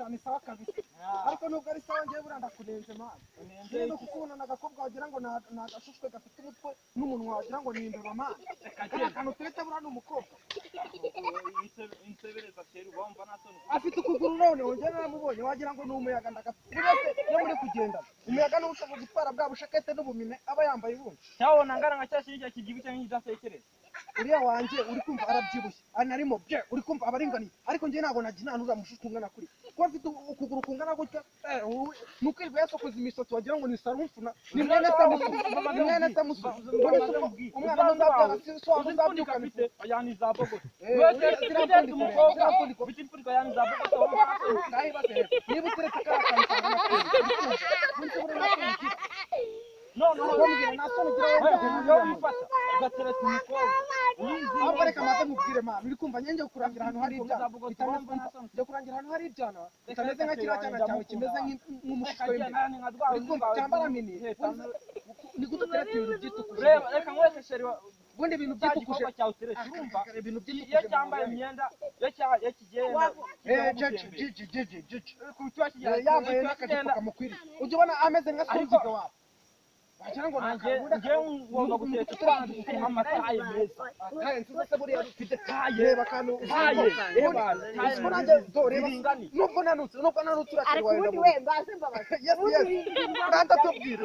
cyane sawa kabisa ariko nubwo ari sawa ngiye buranda kunenze man rero kukubona nagakobwa wagira ngo nagashushwe gafite umutwe n'umunwa wagira ngo ni imbeba man akantu tureta buranda umukobwa insebereza cyera ubomba nasone afite ukuguru none wongera namubonye wagira ngo ni umuyaga ndagafite no muri kugenda umuyaga no ushobora gutwara bwa bushakete n'ubumine aba yambaye ubundi cyabona ngara nka cyashije kigibi cyangwa kidasekereza uriya wanje uri kumva arabyibushye anarimo bye uri kumva abaringaniye ariko ngiye ntabwo naginanura mushuka ungana kuri ko afite ukuguru kungana gutya nukwirwa yasokoza imisatsi wagira ngo ni sarumfuna ni mwene tamusu umwana n'abyara so azabyuka bite yani za bogo wese ziravundi umukobwa biti mfurika yani za bogo niba uteretse no wambwira nasone ugira yo mfata ugateretse umukobwa ahubwo reka maze mubwire man uri kumva nyenge kurangira ahantu hari ibyana byo kurangira ahantu hari ibyana bitameze nka kiriya cyana cyawe kimeze nk'umushishwa w'imbere uri kumva cyambara mini ni gute uteretse ibintu byitukuje reka nkwese sheri ubundi ibintu byitukuje urumva ibintu byitukuje iyo cyambaye imyenda iyo kigenda yambaye n'akajipo kamukwiriye ujya ubona ameze nka soziga wawe wagira ngo ngiye ngomba guteka turandika amataye meza taye nziza se buriya ufite taye reba kantu taye reba nanjye reba nubwo nanutse urakiri wawe ubundi we mbaze mbabaze yes nanda tubwire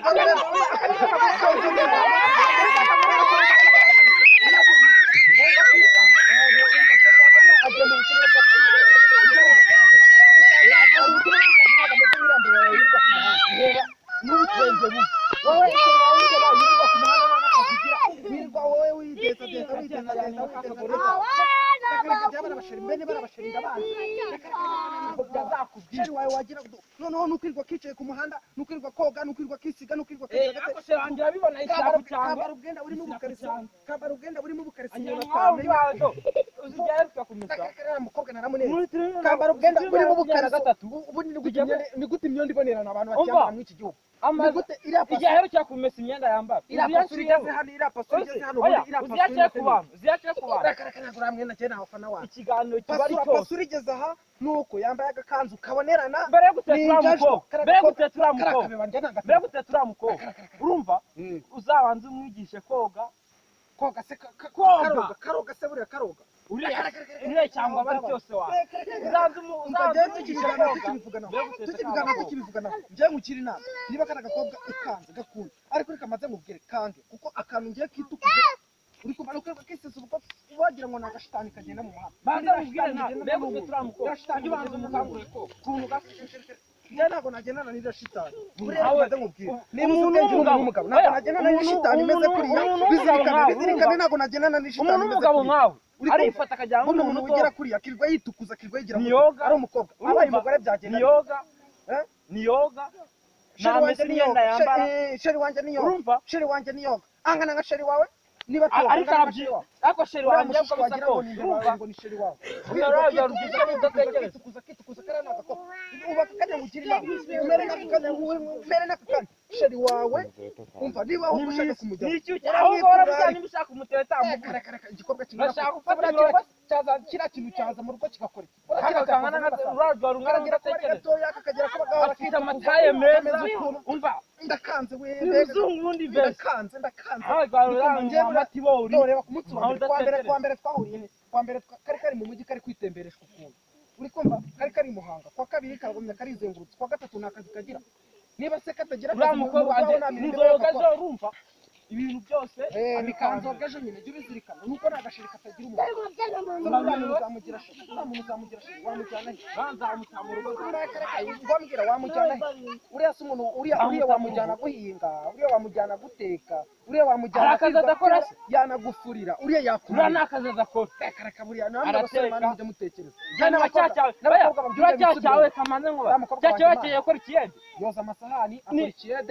noneho nukwirwa kicaye ku muhanda nukwirwa koga nukwirwa kisiga nukwirwa kabara ugenda burimo ubukarisi umukobwa naramuneze kabara ugenda burimo ubukarisi ubundi ni gute imyenda ibonerana abantu bakiyambara muri iki gihugu igihero cyo kumesa imyenda yambara iriya pasuri igeze hano uziyaciye ku bantu nagura mwenda cyane abafana wawe ikiganiro kiba ari cyose pasuri igeze aha nuko yambaye agakanzu kabonerana mbere yo gutetura umukobwa urumva uzabanza umwigishe koga karoga se buriya karoga uriya cyangwa abari cyose wawe tukibivuganaho njyewe mukiri inama niba kari agakobwa ikanze gakunda ariko reka maze mubwire kange kuko akantu ngiye kitukuje uri kumva nuko kisize ubwo wagira ngo nagashitani kagenda mu muhanda banza mubwire mbega gutetura umukobwa ubanza umukangure ko kuntu njye ntabwo nagendana n'iriya shitani buriya maze mubwire niba uzi ubwenge n'umugabo ntabwo nagendana n'ishitani imeze kuriya bizirikane ntabwo nagendana n'ishitani imeze kuriya arifata akajyana n'umuntu ugera kuriya akirirwa yitukuza akirirwa yigira ari umukobwa abaye umugore byagenda ni yoga nameze imyenda yambara sheri wanjye ni yoga angana nka sheri wawe niba ariko sheri wanjye wagira ngo ni sheri wawe kitukuza kariya ni agakobwa ubaka kajya mukiri inama umere n'akakanya sheri wawe umva niba aho ushaka kumujyana ahubwo warabuze niba ushaka kumuteta igikobwa kingana kiriya kintu cyaza mu rugo kigakora kakagera ku bagabo afite amataye meza umva ndakanze we n'umuzungu ubundi mbese reba ku munsi wa mbere twahuriye kwa mbere kari mu mujyi kari kwitembereshwa ukuntu uri kumva kari Muhanga kwa kabiri karagumya karizengurutse kwa gatatu nta kazi kagira niba se katagira akazi muzoga urumva ibintu byose bikanzo gaje nyine jye bizirikana nuko nagashiri katagira umuntu uzamugira shiri wamujyana ngwambwira wamujyana uriya se umuntu uriya wamujyana guhinga uriya wamujyana guteka uriya wamujyana akazi adakora yanagufurira uriya yakura nakazi adakora karaka buriya namwe abasore bandi mujye mutekereza n'abakobwa cyawe kamanze ngo cyawe yakora ikiyede yoza amasahani akora ikiyede